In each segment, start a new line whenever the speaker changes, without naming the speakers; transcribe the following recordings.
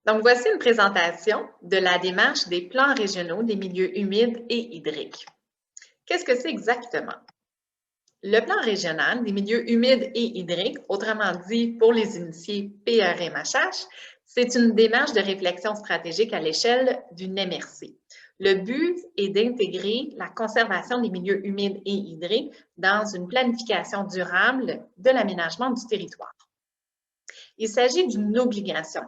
Donc, voici une présentation de la démarche des plans régionaux des milieux humides et hydriques. Qu'est-ce que c'est exactement? Le plan régional des milieux humides et hydriques, autrement dit pour les initiés PRMHH, c'est une démarche de réflexion stratégique à l'échelle d'une MRC. Le but est d'intégrer la conservation des milieux humides et hydriques dans une planification durable de l'aménagement du territoire. Il s'agit d'une obligation.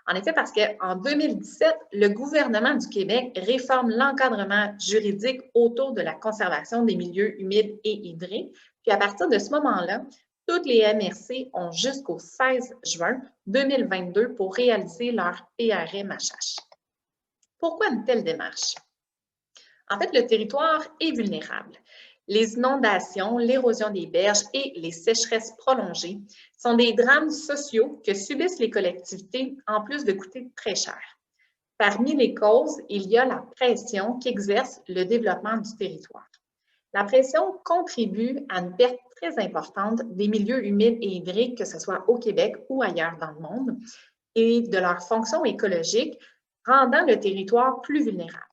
En effet, parce qu'en 2017, le gouvernement du Québec réforme l'encadrement juridique autour de la conservation des milieux humides et hydriques. Puis à partir de ce moment-là, toutes les MRC ont jusqu'au 16 juin 2022 pour réaliser leur PRMHH. Pourquoi une telle démarche? En fait, le territoire est vulnérable. Les inondations, l'érosion des berges et les sécheresses prolongées sont des drames sociaux que subissent les collectivités en plus de coûter très cher. Parmi les causes, il y a la pression qu'exerce le développement du territoire. La pression contribue à une perte très importante des milieux humides et hydriques, que ce soit au Québec ou ailleurs dans le monde, et de leur fonction écologique, rendant le territoire plus vulnérable.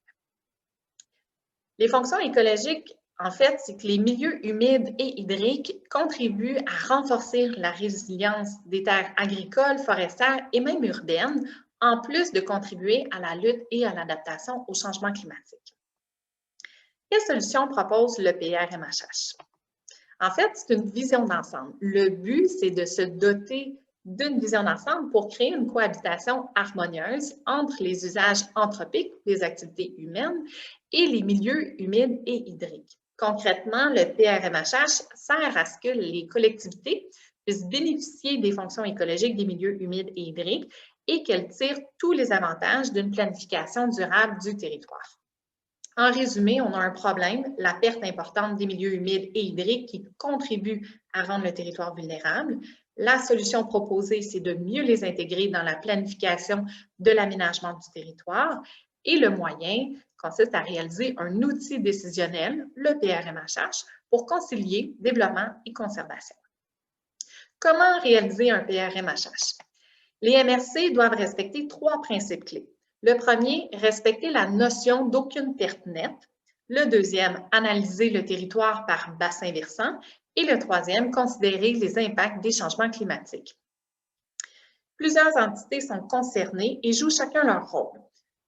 Les fonctions écologiques, en fait, c'est que les milieux humides et hydriques contribuent à renforcer la résilience des terres agricoles, forestières et même urbaines, en plus de contribuer à la lutte et à l'adaptation au changement climatique. Quelle solution propose le PRMHH? En fait, c'est une vision d'ensemble. Le but, c'est de se doter d'une vision d'ensemble pour créer une cohabitation harmonieuse entre les usages anthropiques, les activités humaines, et les milieux humides et hydriques. Concrètement, le PRMHH sert à ce que les collectivités puissent bénéficier des fonctions écologiques des milieux humides et hydriques et qu'elles tirent tous les avantages d'une planification durable du territoire. En résumé, on a un problème, la perte importante des milieux humides et hydriques qui contribue à rendre le territoire vulnérable. La solution proposée, c'est de mieux les intégrer dans la planification de l'aménagement du territoire. Et le moyen consiste à réaliser un outil décisionnel, le PRMHH, pour concilier développement et conservation. Comment réaliser un PRMHH? Les MRC doivent respecter 3 principes clés. Le premier, respecter la notion d'aucune perte nette. Le deuxième, analyser le territoire par bassin versant. Et le troisième, considérer les impacts des changements climatiques. Plusieurs entités sont concernées et jouent chacun leur rôle.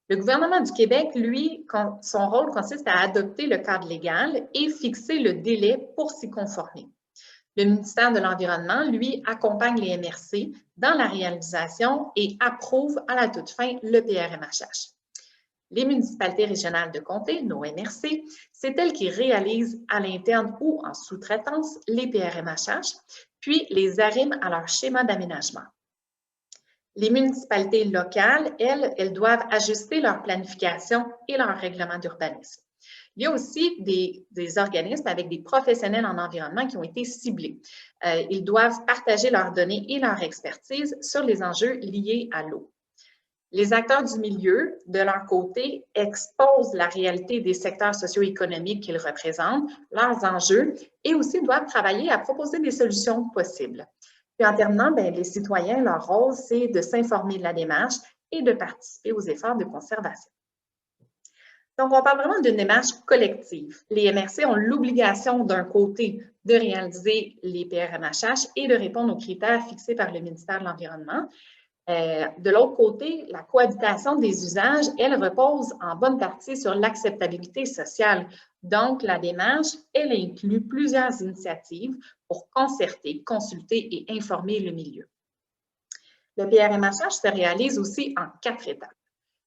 Le gouvernement du Québec, lui, son rôle consiste à adopter le cadre légal et fixer le délai pour s'y conformer. Le ministère de l'Environnement, lui, accompagne les MRC dans la réalisation et approuve à la toute fin le PRMHH. Les municipalités régionales de comté, nos MRC, c'est elles qui réalisent à l'interne ou en sous-traitance les PRMHH, puis les arriment à leur schéma d'aménagement. Les municipalités locales, elles doivent ajuster leur planification et leur règlement d'urbanisme. Il y a aussi des organismes avec des professionnels en environnement qui ont été ciblés. Ils doivent partager leurs données et leur expertise sur les enjeux liés à l'eau. Les acteurs du milieu, de leur côté, exposent la réalité des secteurs socio-économiques qu'ils représentent, leurs enjeux, et aussi doivent travailler à proposer des solutions possibles. Puis en terminant, les citoyens, leur rôle, c'est de s'informer de la démarche et de participer aux efforts de conservation. Donc, on parle vraiment d'une démarche collective. Les MRC ont l'obligation, d'un côté, de réaliser les PRMHH et de répondre aux critères fixés par le ministère de l'Environnement. De l'autre côté, la cohabitation des usages, elle repose en bonne partie sur l'acceptabilité sociale. Donc, la démarche, elle inclut plusieurs initiatives pour concerter, consulter et informer le milieu. Le PRMHH se réalise aussi en 4 étapes.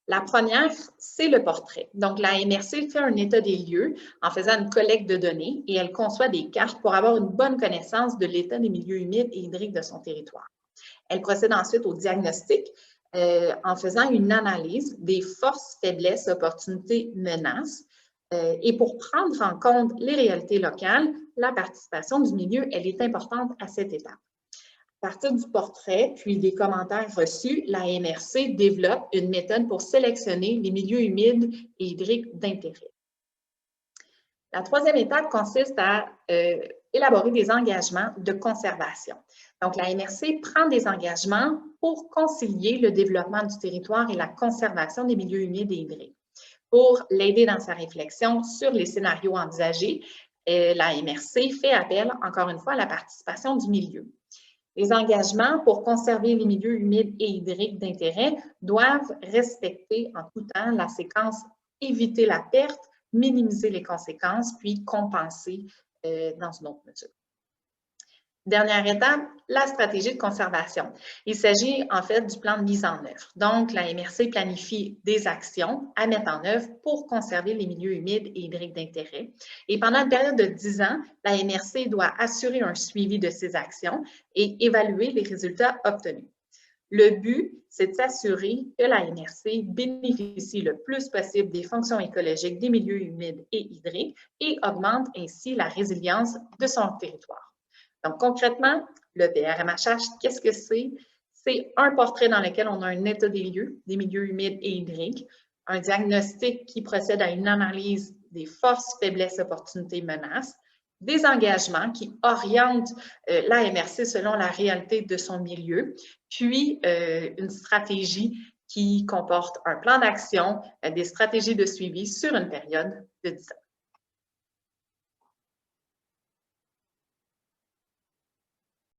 La première, c'est le portrait. Donc, la MRC fait un état des lieux en faisant une collecte de données et elle conçoit des cartes pour avoir une bonne connaissance de l'état des milieux humides et hydriques de son territoire. Elle procède ensuite au diagnostic en faisant une analyse des forces, faiblesses, opportunités, menaces. Et pour prendre en compte les réalités locales, la participation du milieu, elle est importante à cette étape. À partir du portrait, puis des commentaires reçus, la MRC développe une méthode pour sélectionner les milieux humides et hydriques d'intérêt. La troisième étape consiste à élaborer des engagements de conservation. Donc, la MRC prend des engagements pour concilier le développement du territoire et la conservation des milieux humides et hydriques. Pour l'aider dans sa réflexion sur les scénarios envisagés, la MRC fait appel, encore une fois, à la participation du milieu. Les engagements pour conserver les milieux humides et hydriques d'intérêt doivent respecter en tout temps la séquence éviter la perte, minimiser les conséquences, puis compenser dans une autre mesure. Dernière étape, la stratégie de conservation. Il s'agit en fait du plan de mise en œuvre. Donc, la MRC planifie des actions à mettre en œuvre pour conserver les milieux humides et hydriques d'intérêt. Et pendant une période de 10 ans, la MRC doit assurer un suivi de ces actions et évaluer les résultats obtenus. Le but, c'est de s'assurer que la MRC bénéficie le plus possible des fonctions écologiques des milieux humides et hydriques et augmente ainsi la résilience de son territoire. Donc, concrètement, le PRMHH, qu'est-ce que c'est? C'est un portrait dans lequel on a un état des lieux, des milieux humides et hydriques, un diagnostic qui procède à une analyse des forces, faiblesses, opportunités, menaces, des engagements qui orientent la MRC selon la réalité de son milieu, puis une stratégie qui comporte un plan d'action, des stratégies de suivi sur une période de 10 ans.